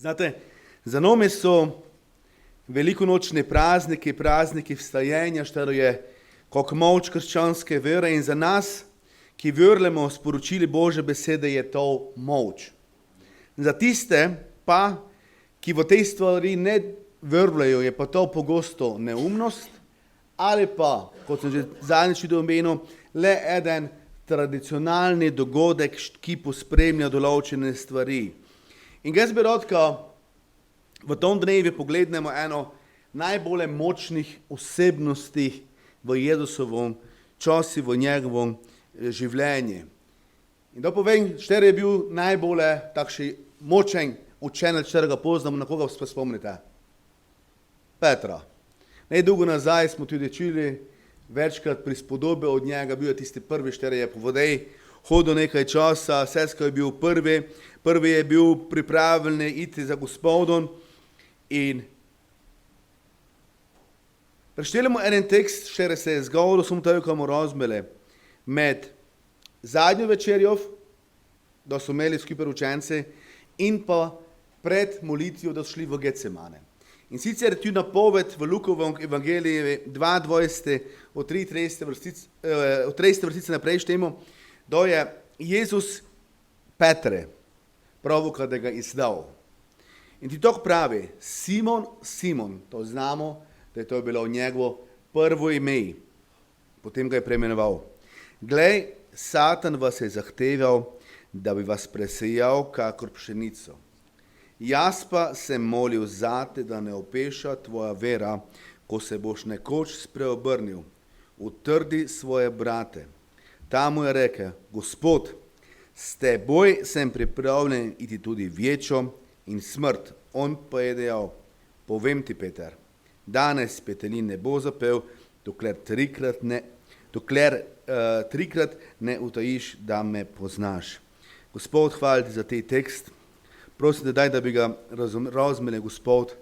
Znate, za nami so velikonočni prazniki vstajenja, što je kot moč krščanske vere in za nas, ki verujemo sporočili Božje besede, je to moč. Za tiste pa, ki v tej stvari ne verujejo, je pa to pogosto neumnost ali pa, kot sem že zadnjič omenil, le eden tradicionalni dogodek, ki pospremlja določene stvari. In jaz bi rad, v tom dnevi poglednemo eno najbolj močnih osebnosti v Jezusovem času, v njegovem življenju. In da povem, kateri je bil najbolj takšen močen učenec, katerega poznamo, na koga se spomnite? Petra. Nedolgo nazaj smo tudi čuli večkrat prispodobe od njega, bil je tisti prvi, kateri je po vodej hodil nekaj časa, sesko je bil prvi je bil pripravljen iti za Gospodom. In preštelimo en tekst, kateri se je zgodil, smo to komu razmele, med zadnjo večerjo, da so imeli skupaj učence, in pa pred molitvijo, da so šli v Getsemane. In sicer tu napoved v Lukovem evangeliju 22. od 30. vrstice naprej štemo, da je Jezus Petre pravokar, da ga izdal. In ti tako pravi, Simon, to znamo, da je to bilo njegovo prvo ime, potem ga je preimenoval. Glej, Satan vas je zahteval, da bi vas presejal kakor pšenico. Jaz pa sem molil zate, da ne opeša tvoja vera, ko se boš nekoč spreobrnil. Utrdi svoje brate. Ta mu je rekel, Gospod, s teboj sem pripravljen iti tudi večjo in smrt. On pa je dejal, povem ti, Peter, danes petelin ne bo zapel, dokler trikrat ne utajiš, da me poznaš. Gospod, hvala ti za te tekst. Prosim, da bi ga razumeli, Gospod,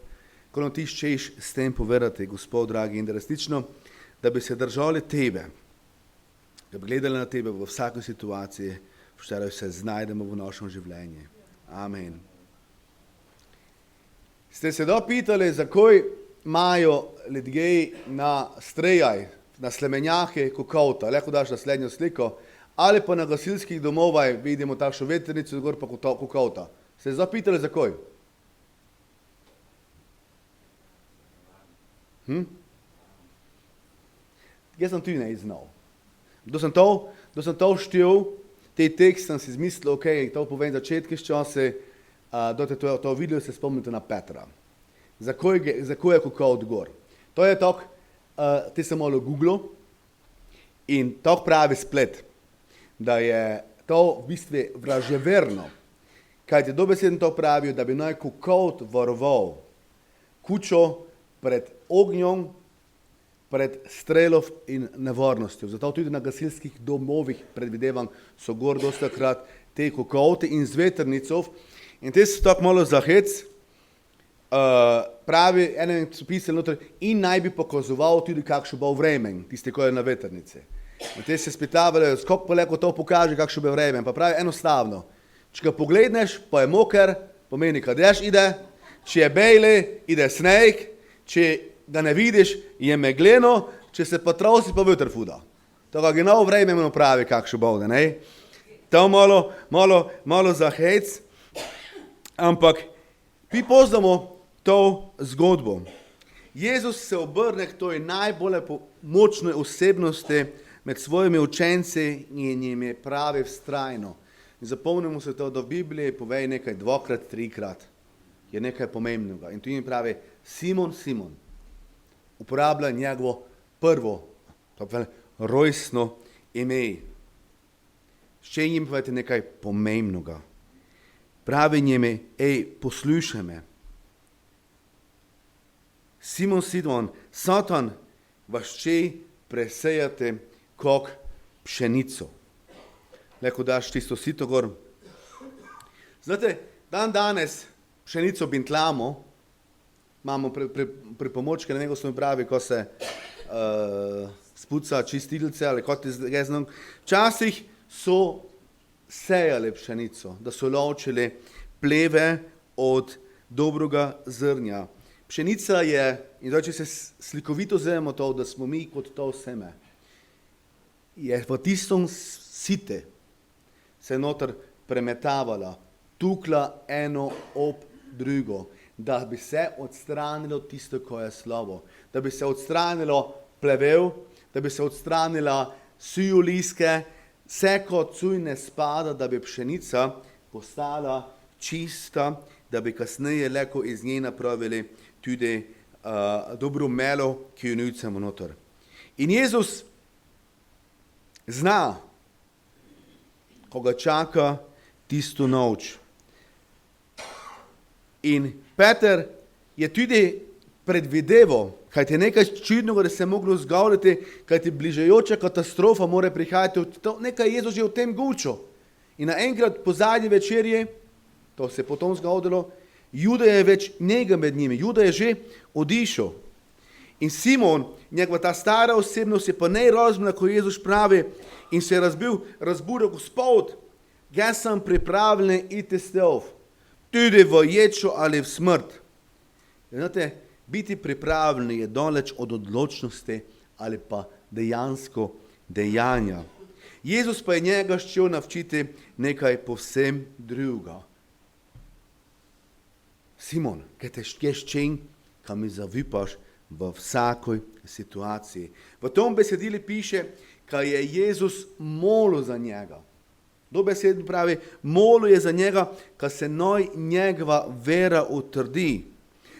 ko nam ti ščeš s tem povedati, Gospod, dragi, in da resnično, da bi se držali tebe, da bi gledali na tebe v vsaki situaciji, v kateri se znajdemo v našem življenju. Amen. Ste se dopitali, zakaj imajo ljudje na strejaj, na slemenjake kokavta, lahko daš naslednjo sliko, ali pa na gasilskih domovah vidimo takšno vetrnico, gor pa kokavta. Ste se zapitali, zakaj? Jaz sem tudi ne znal. Da sem to štel, te tekst sem si zmislil, to povem začetke s čase, da te to video se spomnite na Petra. Zakaj je kokavt gor? To je tako, ti sem malo googlil in tako pravi splet, da je to v bistvu vraževerno. Kaj ti dobesedno to pravijo, da bi naj kokavt varoval kučo pred ognjem, pred strelov in nevarnostjo. Zato tudi na gasilskih domovih, predvidevam, so gor dostakrat te kokavte in z vetrnicov. In te so tako malo zahec, pravi, enem so pisali noter, in naj bi pokazoval tudi, kakšno bo vreme, tiste, ko je na vetrnici. In te se spitavali, skok pa lahko to pokaže, kakšno bo vreme. Pa pravi, enostavno, če ga pogledneš, pa je moker, pomeni, kad dež ide, če je bejli, ide sneg, če ga ne vidiš, je megleno, če se pa trosi, pa veter fuda. Tako ga novo vreme imeno pravi, kakšno bo, ne? To malo zahec, ampak mi poznamo to zgodbo. Jezus se obrne k toj najbolj močnoj osebnosti med svojimi učenci in jim je pravi vztrajno. In zapomnimo se to, da v Bibliji povej nekaj dvakrat, trikrat, je nekaj pomembnega. In tu jim pravi, Simon, uporablja njegovo prvo, rojstno ime. S čem jim povete nekaj pomembnega. Pravi njime, poslušaj me. Simon, Satan vas če presejate kot pšenico. Lahko daš tisto sito gor. Znate, danes pšenico bintlamo, imamo pripomočke, ne vem, ko smo pravi, ko se spuca čistilce ali kot je znam. Včasih so sejali pšenico, da so ločili pleve od dobrega zrnja. Pšenica je, in če se slikovito vzamemo to, da smo mi kot to seme, je v tistom site se noter premetavala, tukla eno ob drugo, da bi se odstranilo tisto, ko je slabo, da bi se odstranilo plevel, da bi se odstranila sujoliske, vse kot cuj ne spada, da bi pšenica postala čista, da bi kasneje lahko iz nje napravili tudi dobro melo, ki jo nucamo noter. In Jezus zna, ko ga čaka tisto noč. In Peter je tudi predvideval, kajti nekaj čudnega, da se je moglo zgoditi, kajti bližajoča katastrofa mora prihajati, nekaj je Jezus že v tem gučo. In naenkrat po zadnji večerji, to se je potom zgodilo, Juda je več njega med njimi, Juda je že odišel. In Simon, njegova ta stara osebnost je pa najrazumela, ko Jezus pravi in se je razburil, Gospod, jaz sem pripravljen iti s tebi, tudi v ječo ali v smrt. Znate, biti pripravljen je daleč od odločnosti ali pa dejansko dejanja. Jezus pa je njega šel navčiti nekaj povsem drugega. Simon, kaj te ščen, kam mi zavipaš v vsakoj situaciji. V tom besedilu piše, kaj je Jezus molil za njega. Do besed pravi, molil je za njega, kaj se njegova vera utrdi.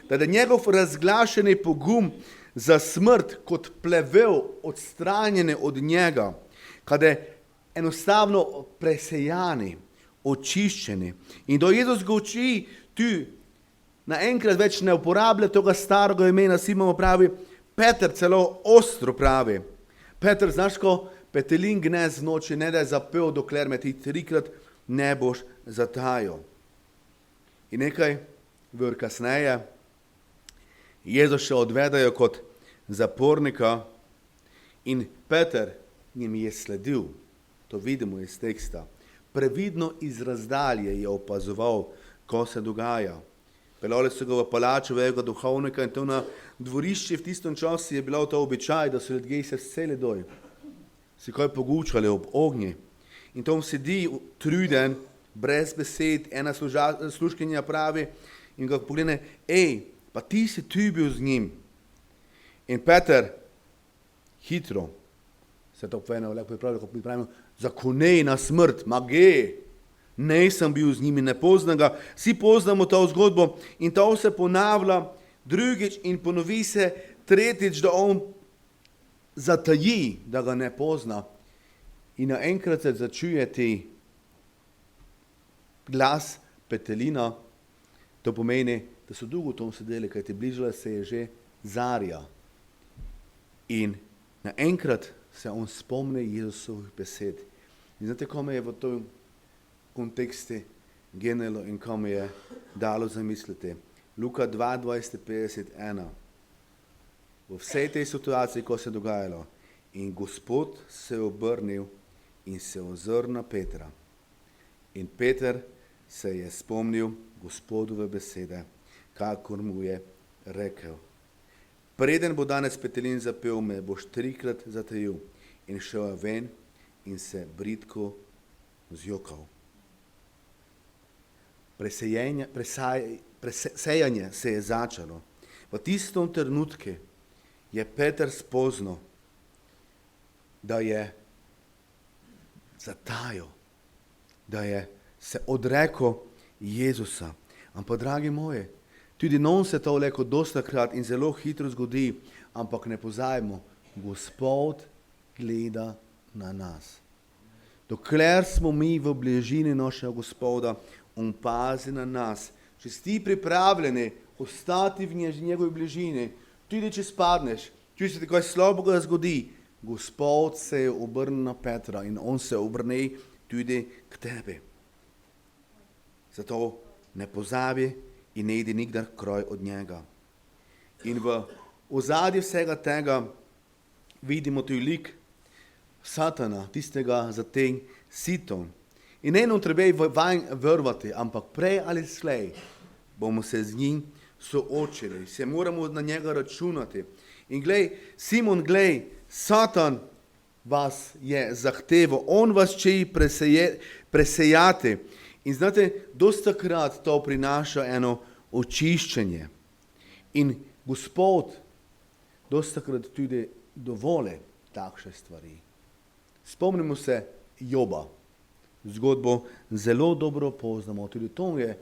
Da je njegov razglašeni pogum za smrt kot plevel odstranjene od njega, kada je enostavno presejani, očiščeni. In do Jezus ga uči tu, naenkrat več ne uporablja tega starega imena, Simon pravi, Peter celo ostro pravi. Peter, znaš ko petelin gnez v noči, ne da je zapel, dokler me ti 3-krat ne boš zatajal. In nekaj ur kasneje Jezus še odvedajo kot zapornika in Peter njim je sledil. To vidimo iz teksta. Previdno iz razdalje je opazoval, ko se dogaja. Peljali so ga v palačo vega duhovnika in to na dvorišče v tistem času je bilo to običaj, da so ljudje se vseli doj. Si kaj pogučali ob ognji. In tam sedi truden, brez besed, ena služkinja pravi in ga pogleda, pa ti si tu bil z njim. In Peter hitro se to povedal, lepo pripravljal, ko pripravljamo, zakonej na smrt, ne sem bil z njimi, ne poznam ga, vsi poznamo to zgodbo in to se ponavlja drugič in ponovi se tretjič, da on zataji, da ga ne pozna in naenkrat se začuje ti glas petelina, to pomeni, da so dolgo tam sedeli, kaj ti bližala se je že zarja. In naenkrat se on spomne Jezusovih besed. In znate, ko me je v tom kontekstu genelo in ko me je dalo zamisliti. Luka 22:51. V vsej tej situaciji, ko se je dogajalo, in Gospod se je obrnil in se ozrl na Petra. In Peter se je spomnil Gospodove besede, kakor mu je rekel. Preden bo danes petelin zapel, me boš 3-krat zatajil. In šel je ven in se bridko zjokal. Presejanje se je začelo. V tistem trenutku je Peter spoznal, da je zatajal, da je se odrekel Jezusa. Ampak, dragi moji, tudi nam se to lahko dostakrat in zelo hitro zgodi, ampak ne pozabimo, Gospod gleda na nas. Dokler smo mi v bližini našega Gospoda, on pazi na nas. Če si pripravljeni ostati v njegovi bližini, tudi če spadneš, če se ti kaj slabega zgodi, Gospod se je obrnil na Petra in on se obrne tudi k tebi. Zato ne pozabi in ne idi nikdar kraj od njega. In v ozadju vsega tega vidimo tudi lik Satana, tistega za tem sitom. In eno treba vanj vrvati, ampak prej ali slej bomo se z njim soočili, se moramo na njega računati. In glej, Simon, glej, Satan vas je zahteval, on vas če presejati. In znate, dosta krat to prinaša eno očiščenje. In Gospod dosta krat tudi dovoli takšne stvari. Spomnimo se Joba. Zgodbo zelo dobro poznamo, tudi to je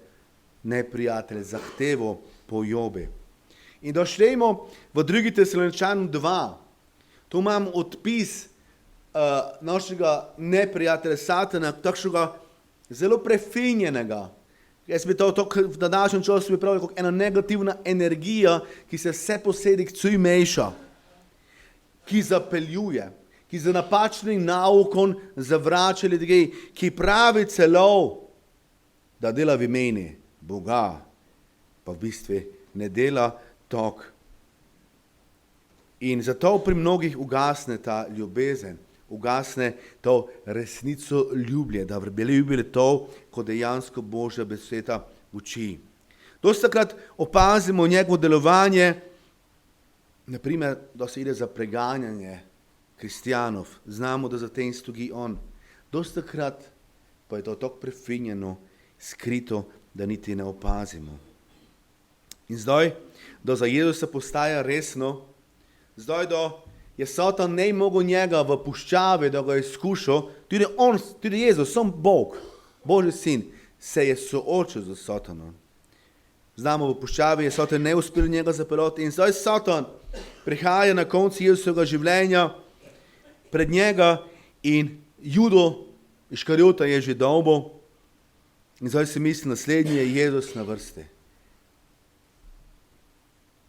neprijatelj zahteval po Jobi. In došljemo v 2. Tesaloničanom 2. Tu imam odpis našega neprijatelja Satana, takšnega zelo prefinjenega. Jaz bi to v današnjem času pripravil kot ena negativna energija, ki se vse posedi k meša, ki zapeljuje, ki za napačnim naukom zavrača ljudi, ki pravi celo, da dela v imeni Boga, pa v bistvu ne dela tok. In zato pri mnogih ugasne ta ljubezen, ugasne to resnico ljublje, da bi ljubili to, ko dejansko Božja beseda uči. Dostakrat opazimo njegovo delovanje, naprimer, da se ide za preganjanje kristijanov. Znamo, da za tem stoji on. Dostakrat pa je to tako prefinjeno, skrito, da niti ne opazimo. In zdaj, da za Jezusa postaja resno, zdaj, da je Satan ne mogel njega v puščavi, da ga je skušal, tudi Jezus, sam Bog, Božji sin, se je soočil z Satanom. Znamo, v puščavi je Satan ne uspel njega zapeljati in zdaj Satan prihaja na koncu Jezusovega življenja pred njega in Judo Iškariota je že dolgo in zdaj si misli, naslednji je Jezus na vrsti.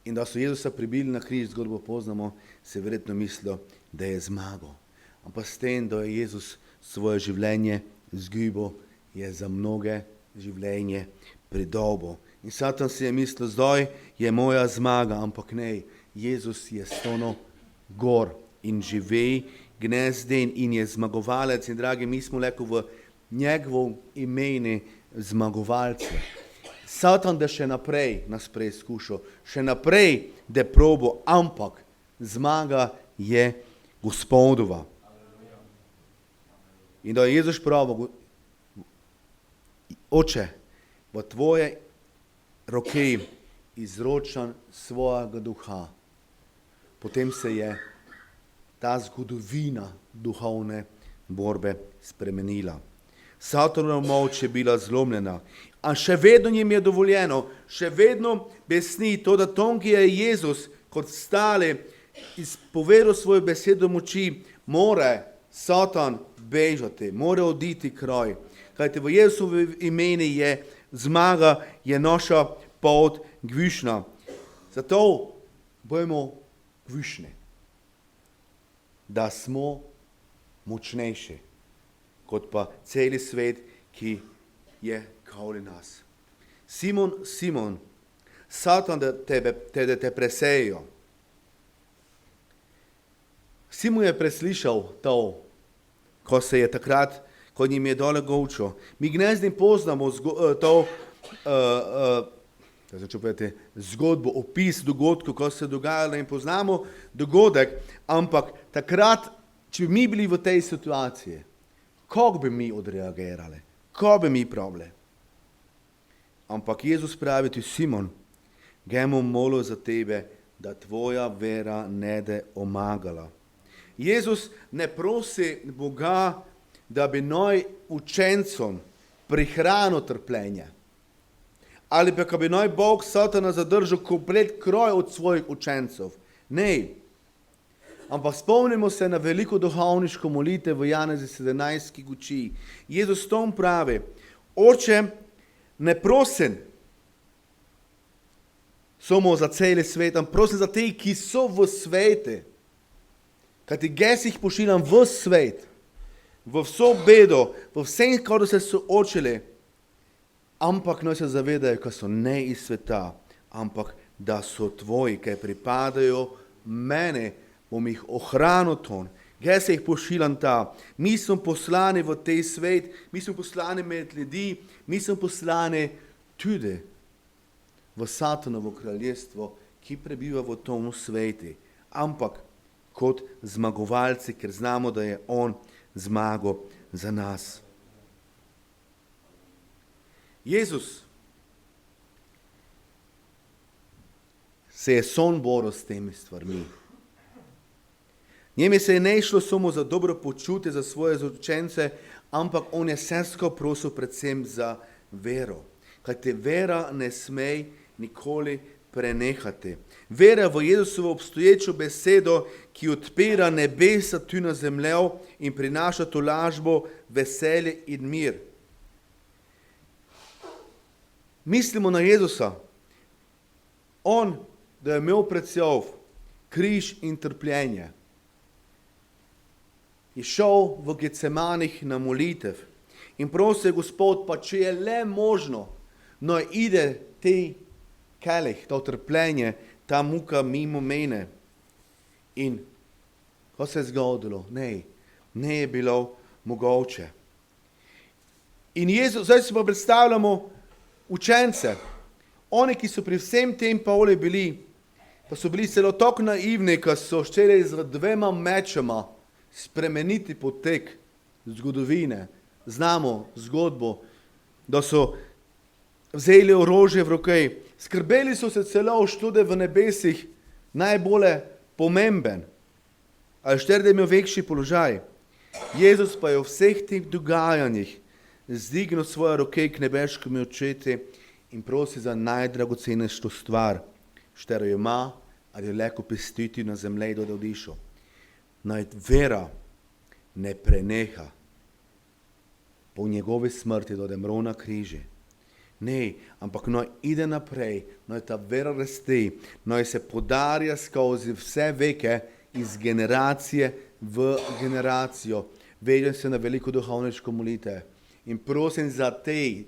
In da so Jezusa pribili na križ, zgodbo poznamo, se verjetno mislilo, da je zmagal. Ampak s tem, da je Jezus svoje življenje izgubil, je za mnoge življenje predolgo. In Satan si je mislil, zdaj je moja zmaga, ampak ne, Jezus je stono gor in živi gnezden in je zmagovalec. In dragi, mi smo leko v njegovom imeni zmagovalce. Satan da še naprej nas preizkušal, še naprej da probo, ampak zmaga je Gospodova. In da je Jezus pravi, Oče, v tvoje roke izročam svojega duha. Potem se je ta zgodovina duhovne borbe spremenila. Satanova moč je bila zlomljena, a še vedno jim je dovoljeno, še vedno besni to, da tom, ki je Jezus kot stale izpovedal svojo besedo moči, more Satan bežati, more oditi kraj. Kajte v Jezusovi imeni je zmaga, je naša pot gvišna. Zato bojmo gvišni, da smo močnejši kot pa celi svet, ki je okoli nas. Simon, Simon, Satan te presejo. Simon je preslišal to, ko se je takrat, ko njim je dole govčo. Mi gnezdim poznamo to, zgodbo, opis dogodkov, ko se je dogajalo in poznamo dogodek, ampak takrat, če bi mi bili v tej situaciji, kako bi mi odreagirali, kako bi mi pravili. Ampak Jezus pravi ti, Simon, gremo molil za tebe, da tvoja vera ne de omagala. Jezus ne prosi Boga, da bi noj učencom prihranil trpljenje. Ali pa, ko bi noj Bog Satana zadržal komplet kroj od svojih učencev. Ne. Ampak spomnimo se na veliko duhovniško molitev v Janezi 17, ki uči. Jezus tom pravi, Oče, ne prosim samo za celi svet, ampak prosim za te, ki so v svete. Kajti jaz jih pošiljam v svet, v vso bedo, v vsem, kar se soočili, ampak naj se zavedajo, ko so ne iz sveta, ampak da so tvoji, ki pripadajo mene, bom jih ohranil ton. Jaz se jih pošiljam ta. Mi smo poslani v tej svet, mi smo poslani med ljudi, mi smo poslani tudi v Satanovo kraljestvo, ki prebiva v tom svetu, ampak kot zmagovalci, ker znamo, da je on zmagal za nas. Jezus se je boral s temi stvarmi. Njemu se je ne šlo samo za dobro počutje za svoje učence, ampak on je vsesko prosil predvsem za vero. Kajti vera ne sme nikoli prenehati. Vera v Jezusovo obstoječo besedo, ki odpira nebesa tu na zemljo in prinaša tolažbo, veselje in mir. Mislimo na Jezusa. On, da je imel pred seboj križ in trpljenje, je šel v Gecemanih na molitev in prosil Gospod, pa če je le možno, no ide ti kelih, to trpljenje, ta muka mimo mene. In ko se je zgodilo? Ne je bilo mogoče. In Jezus, zdaj si pa predstavljamo učence, oni, ki so pri vsem tem poli bili, pa so bili celo tako naivni, ko so šteli z 2 mečema spremeniti potek zgodovine. Znamo zgodbo, da so vzeli orožje v roke, skrbeli so se celo štude v nebesih, najbolje pomemben, ali šter, da je imel večji položaj. Jezus pa je v vseh teh dogajanjih zdignil svoje roke k nebeškemu očetu in prosi za najdragocenejšo stvar, štero jo ima, ali jo lahko pestiti na zemlji, da odišel. Naj vera ne preneha po njegovi smrti, da umre na križi. Ne, ampak naj ide naprej, naj ta vera rasti, naj se podarja skozi vse veke iz generacije v generacijo. Vežem se na veliko duhovniško molitev in prosim za te,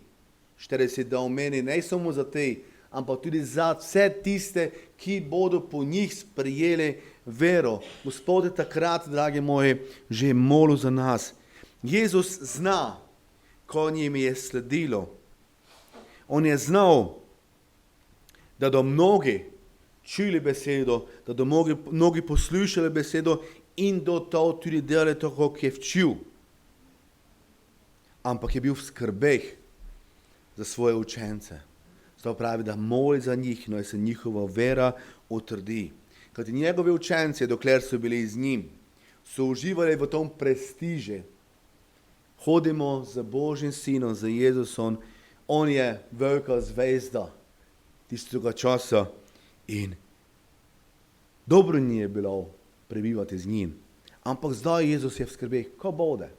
štere si da omeni, ne samo za te, ampak tudi za vse tiste, ki bodo po njih sprijeli vero. Gospod je takrat, dragi moji, že molil za nas. Jezus zna, ko njim je sledilo. On je znal, da do mnogi čuli besedo, da do mnogi poslušali besedo in do to tudi delali tako, kot je včil. Ampak je bil v skrbeh za svoje učence. Zato pravi, da moli za njih, naj se njihova vera utrdi. Kajti njegovi učenci, dokler so bili z njim, so uživali v tom prestiže. Hodimo za Božjim sinom, za Jezusom, on je velika zvezda tistega časa in dobro ni je bilo prebivati z njim. Ampak zdaj Jezus je v skrbeh, ko bode,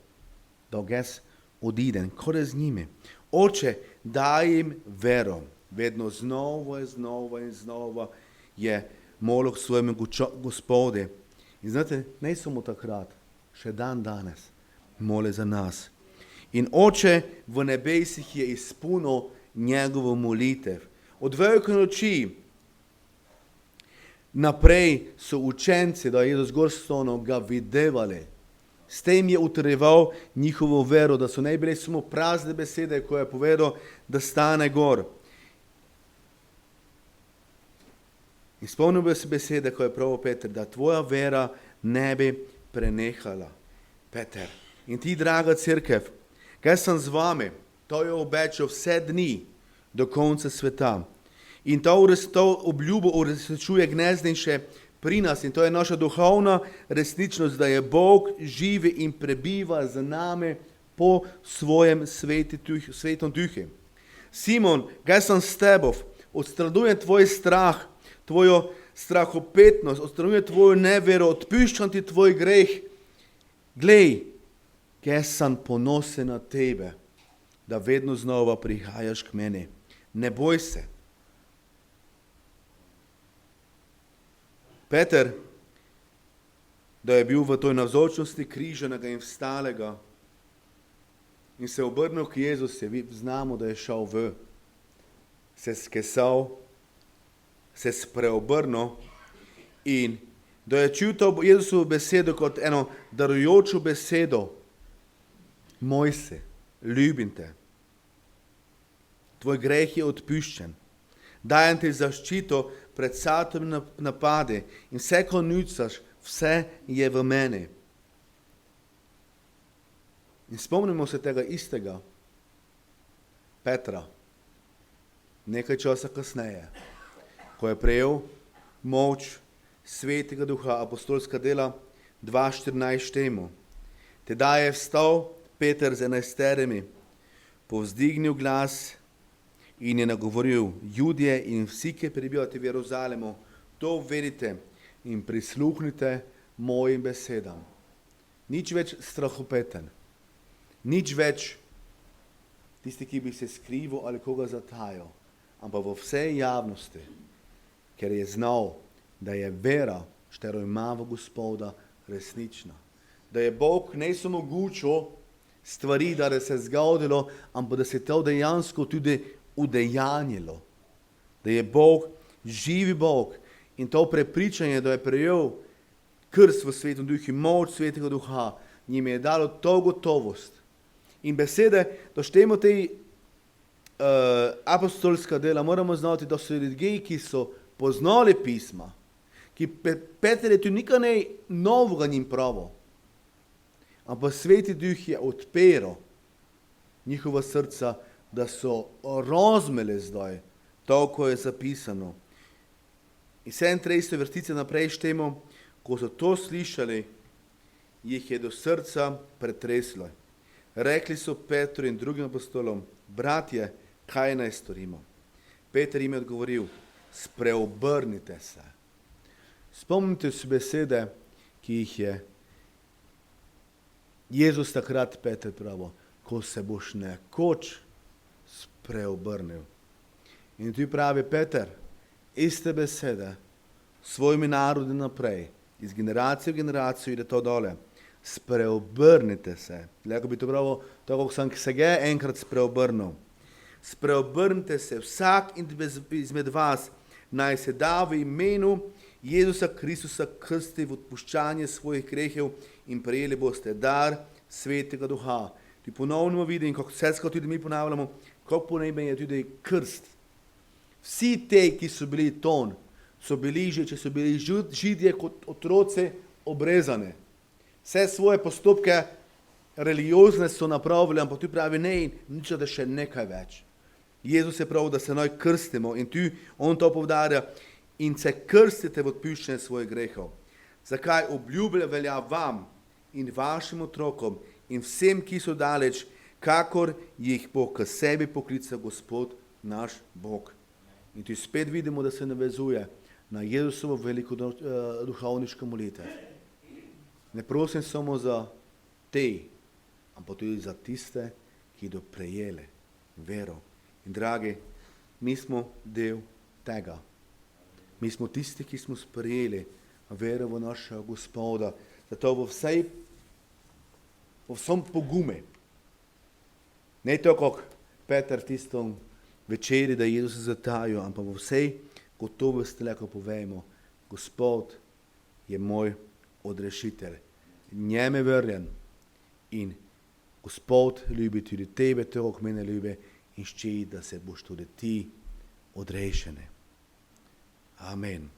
da ges odiden, ko je z njimi. Oče, daj jim vero. Vedno znova in znova je molil k svojemu Gospodu. In znate, ne samo takrat, še dan danes moli za nas. In Oče v nebesih je izpolnil njegovo molitev. Od velike noči naprej so učenci, da je Jezus gor stonil, ga videvali. S tem je utrjeval njihovo vero, da so ne bile samo prazne besede, ko je povedal, da stane gor. In spomnil bi se besede, ko je pravil Peter, da tvoja vera ne bi prenehala. Peter, in ti, draga cerkev, kaj sem z vami, to je obečal vse dni do konca sveta. In to obljubo uresničuje gnezden še pri nas in to je naša duhovna resničnost, da je Bog živi in prebiva z nami po svojem svetom duhu. Simon, kaj sem s tebov, odstranujem tvoj strah, tvojo strahopetnost, odstranujem tvojo nevero, odpuščam ti tvoj greh. Glej, kaj sem ponosen na tebe, da vedno znova prihajaš k meni. Ne boj se. Peter, da je bil v toj navzočnosti križanega in vstalega in se obrnil k Jezusu, znamo, da je šel se skesal, se spreobrnil in da je čutil Jezusovo besedo kot eno darujočo besedo. Moj se, ljubim te. Tvoj greh je odpuščen. Dajem ti zaščito pred vsakimi napade in vse, ko nucaš, vse je v meni. In spomnimo se tega istega Petra, nekaj časa kasneje, ko je prejel moč Svetega Duha, apostolska dela 2:14 temu. Tedaj je vstal Peter z 11, povzdignil glas in je nagovoril Judje in vsi, ki prebivate v Jeruzalemu, to vedite in prisluhnite mojim besedam. Nič več strahopeten, nič več tisti, ki bi se skrival ali koga zatajal, ampak v vsej javnosti, ker je znal, da je vera, štero ima v Gospoda, resnična. Da je Bog ne samo mogočil stvari, da se zgodilo, ampak da se to dejansko tudi udejanjilo. Da je Bog živi Bog in to prepričanje, da je prejel krst v Svetem Duhu in moč Svetega Duha, njim je dalo to gotovost. In besede, da štejemo te apostolska dela, moramo znati, da so ljudje, ki so poznali pisma, ki Peter je tu nikaj ne novega njim pravo, ampak Sveti Duh je odpiral njihova srca, da so razumeli zdaj to, ko je zapisano. In 37 vrstice naprej štejemo, ko so to slišali, jih je do srca pretreslo. Rekli so Petru in drugim apostolom, bratje, kaj naj storimo? Peter jim je odgovoril, spreobrnite se. Spomnite se besede, ki jih je Jezus takrat Peter pravil, ko se boš nekoč spreobrnil. In tu pravi Peter, iste besede, svojimi narodi naprej, iz generacije v generacijo ide to dole. Spreobrnite se. Leko bi to pravil, tako kot sem se ga enkrat spreobrnil. Spreobrnite se, vsak izmed vas naj se da v imenu Jezusa Kristusa krsti v odpuščanje svojih grehov in prejeli boste dar Svetega Duha. Tu ponovno vidim, kako vse skozi tudi mi ponavljamo, kako pomemben je tudi krst. Vsi te, ki so bili ton, so bili že, če so bili židje kot otroci obrezane. Vse svoje postopke religiozne so napravili, ampak tu pravi ne, nič da še nekaj več. Jezus je prav, da se naj krstimo in tu on to povdarja in se krstite v odpuščanje svojih grehov. Zakaj? Obljublja velja vam in vašim otrokom in vsem, ki so daleč, kakor jih bo k sebi poklical Gospod naš Bog. In tu spet vidimo, da se navezuje na Jezusovo veliko duhovniško molitev. Ne prosim samo za te, ampak tudi za tiste, ki do prejele vero. In dragi, mi smo del tega. Mi smo tisti, ki smo sprejeli vero v našega Gospoda. Zato v vsem pogume. Ne to, kot Peter tistom večeri, da Jezus zatajil, ampak v vsej gotovosti lahko povemo, Gospod je moj odrešitelj. Njeme verjam in Gospod ljubi tudi tebe, tako kot mene ljubi in ščiti, da se boš tudi ti odrešene. Amen.